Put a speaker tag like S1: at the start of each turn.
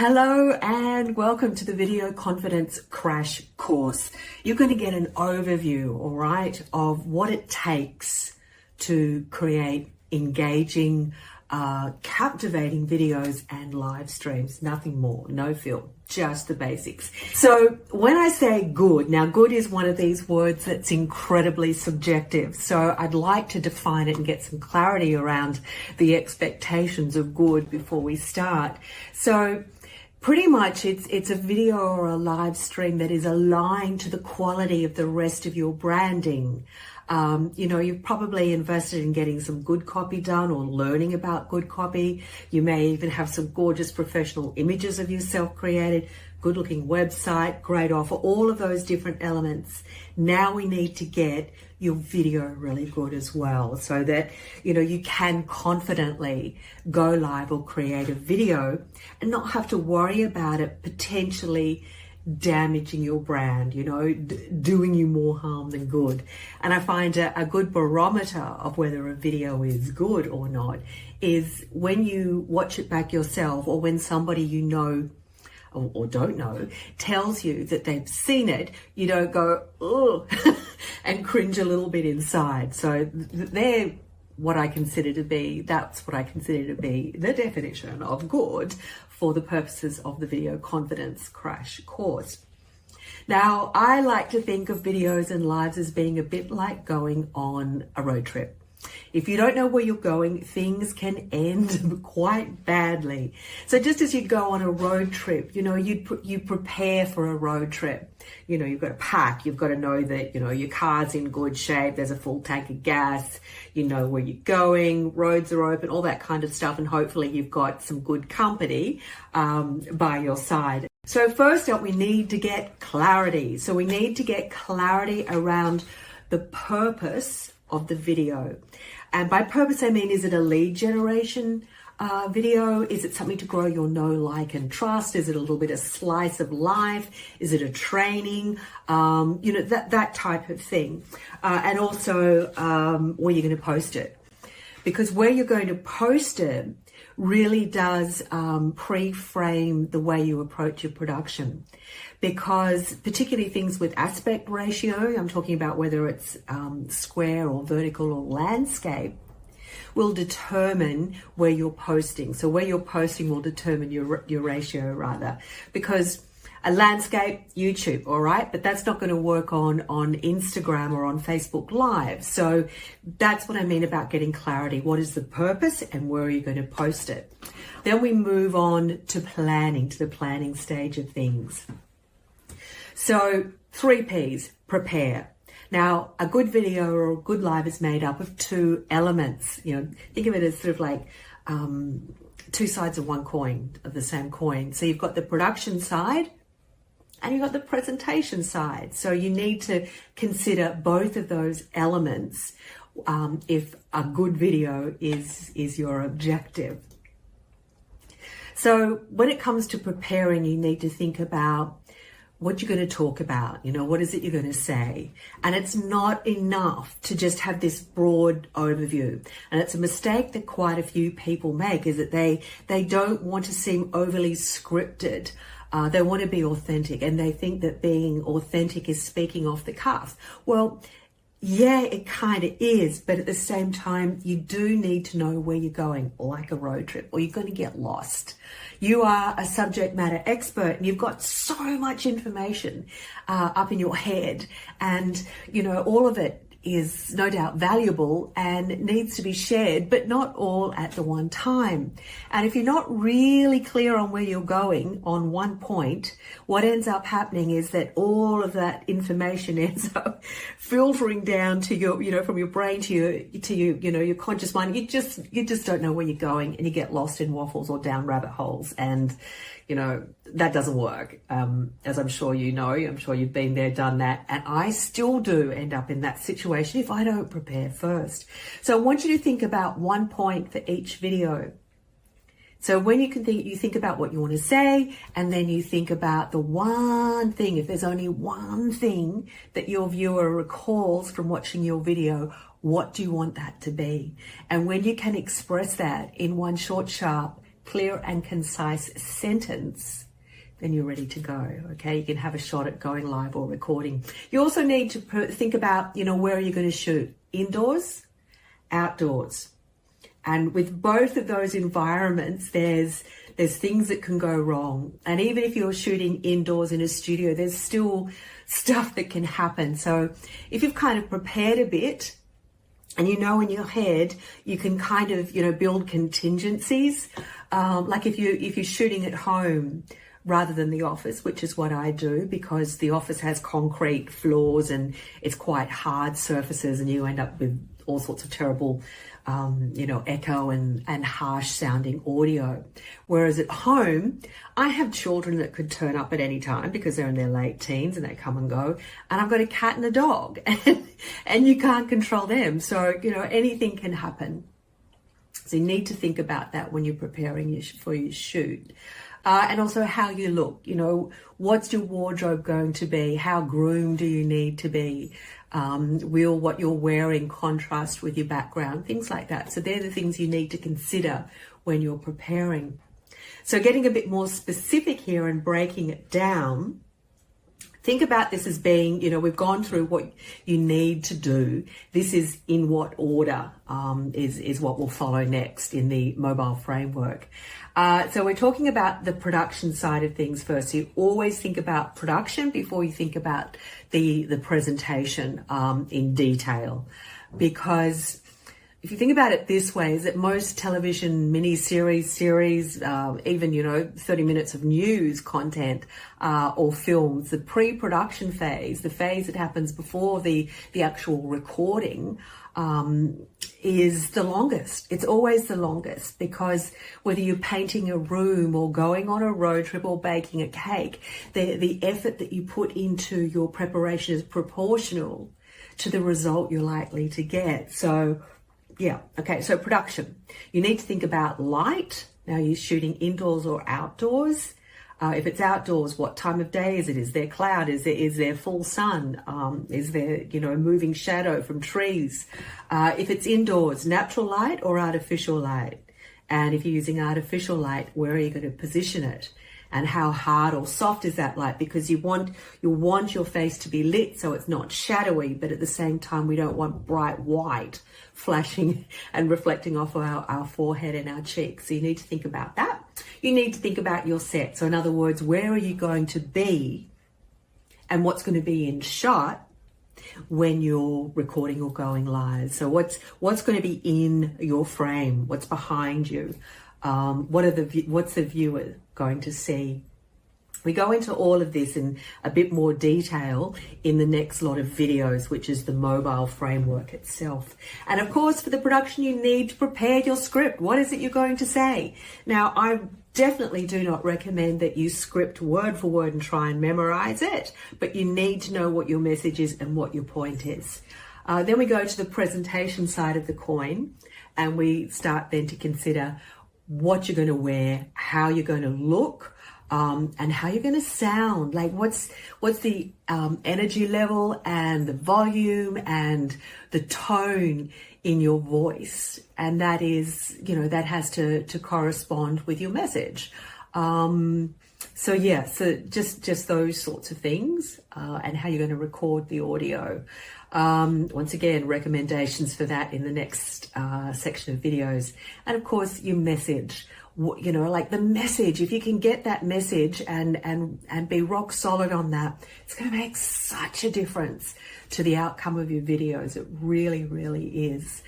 S1: Hello and welcome to the Video Confidence Crash Course. You're going to get an overview, all right, of what it takes to create engaging, captivating videos and live streams. Nothing more, no fill, just the basics. So when I say good, now good is one of these words that's incredibly subjective. So I'd like to define it and get some clarity around the expectations of good before we start. So pretty much it's a video or a live stream that is aligned to the quality of the rest of your branding. You've probably invested in getting some good copy done or learning about good copy. You may even have some gorgeous professional images of yourself created, good looking website, great offer, all of those different elements. Now we need to get your video really good as well so that, you can confidently go live or create a video and not have to worry about it potentially damaging your brand, doing you more harm than good. And I find a good barometer of whether a video is good or not is when you watch it back yourself, or when somebody you know or don't know tells you that they've seen it, you don't go, oh, and cringe a little bit inside. So that's what I consider to be the definition of good for the purposes of the Video Confidence Crash Course. Now, I like to think of videos and lives as being a bit like going on a road trip. If you don't know where you're going, things can end quite badly. So just as you go on a road trip, you prepare for a road trip. You've got to pack, you've got to know that, your car's in good shape, there's a full tank of gas, you know where you're going, roads are open, all that kind of stuff. And hopefully you've got some good company by your side. So first up, we need to get clarity. So we need to get clarity around the purpose of the video. And by purpose, I mean, is it a lead generation video? Is it something to grow your know, like, and trust? Is it a little bit of slice of life? Is it a training? That type of thing. And also where you're going to post it. Because where you're going to post it really does pre-frame the way you approach your production. Because particularly things with aspect ratio, I'm talking about whether it's square or vertical or landscape, will determine where you're posting. So where you're posting will determine your ratio rather. Because a landscape, YouTube, all right, but that's not going to work on Instagram or on Facebook Live. So that's what I mean about getting clarity. What is the purpose and where are you going to post it? Then we move on to planning, to the planning stage of things. So 3 P's, prepare. Now, a good video or a good live is made up of 2 elements. Think of it as sort of like 2 sides of one coin, of the same coin. So you've got the production side and you've got the presentation side. So you need to consider both of those elements if a good video is your objective. So when it comes to preparing, you need to think about what you're going to talk about, what is it you're going to say? And it's not enough to just have this broad overview. And it's a mistake that quite a few people make, is that they don't want to seem overly scripted. They want to be authentic, and they think that being authentic is speaking off the cuff. Well, yeah, it kind of is, but at the same time, you do need to know where you're going, like a road trip, or you're going to get lost. You are a subject matter expert and you've got so much information up in your head, and, all of it is no doubt valuable and needs to be shared, but not all at the one time. And if you're not really clear on where you're going on one point, what ends up happening is that all of that information ends up filtering down to your, from your brain to your conscious mind. You just don't know where you're going, and you get lost in waffles or down rabbit holes. And, that doesn't work. As I'm sure I'm sure you've been there, done that. And I still do end up in that situation if I don't prepare first. So I want you to think about 1 point for each video. So when you think about what you want to say, and then you think about the one thing, if there's only one thing that your viewer recalls from watching your video, what do you want that to be? And when you can express that in one short, sharp, clear and concise sentence, then you're ready to go. Okay, you can have a shot at going live or recording. You also need to think about, where are you going to shoot? Indoors, outdoors. And with both of those environments, there's things that can go wrong. And even if you're shooting indoors in a studio, there's still stuff that can happen. So if you've kind of prepared a bit, and in your head, you can kind of, build contingencies. Like if you're shooting at home rather than the office, which is what I do, because the office has concrete floors and it's quite hard surfaces, and you end up with all sorts of terrible, echo and harsh sounding audio. Whereas at home, I have children that could turn up at any time because they're in their late teens and they come and go. And I've got a cat and a dog and you can't control them. So, anything can happen. So you need to think about that when you're preparing for your shoot. And also how you look, what's your wardrobe going to be? How groomed do you need to be? Will what you're wearing contrast with your background? Things like that. So they're the things you need to consider when you're preparing. So getting a bit more specific here and breaking it down, think about this as being, we've gone through what you need to do. This is in what order is what will follow next in the mobile framework. So we're talking about the production side of things first. So you always think about production before you think about the presentation in detail. Because if you think about it this way, is that most television series, even, 30 minutes of news content or films, the pre-production phase, the phase that happens before the actual recording, is the longest. It's always the longest, because whether you're painting a room or going on a road trip or baking a cake, the effort that you put into your preparation is proportional to the result you're likely to get. So so production. You need to think about light. Now, you're shooting indoors or outdoors. If it's outdoors, what time of day is it? Is there cloud? Is there full sun? Is there, a moving shadow from trees? If it's indoors, natural light or artificial light? And if you're using artificial light, where are you going to position it? And how hard or soft is that light? Because you want your face to be lit so it's not shadowy, but at the same time, we don't want bright white flashing and reflecting off our forehead and our cheeks. So you need to think about that. You need to think about your set. So in other words, where are you going to be and what's going to be in shot when you're recording or going live? So what's going to be in your frame? What's behind you? What's the viewer going to see? We go into all of this in a bit more detail in the next lot of videos, which is the mobile framework itself. And of course, for the production, you need to prepare your script. What is it you're going to say? Now, I definitely do not recommend that you script word for word and try and memorize it, but you need to know what your message is and what your point is. Then we go to the presentation side of the coin, and we start then to consider what you're going to wear, how you're going to look, and how you're going to sound. Like what's the energy level and the volume and the tone in your voice, and that is, that has to correspond with your message. So just those sorts of things, and how you're going to record the audio. Once again, recommendations for that in the next section of videos. And of course, your message, like the message, if you can get that message and be rock solid on that, it's going to make such a difference to the outcome of your videos. It really, really is.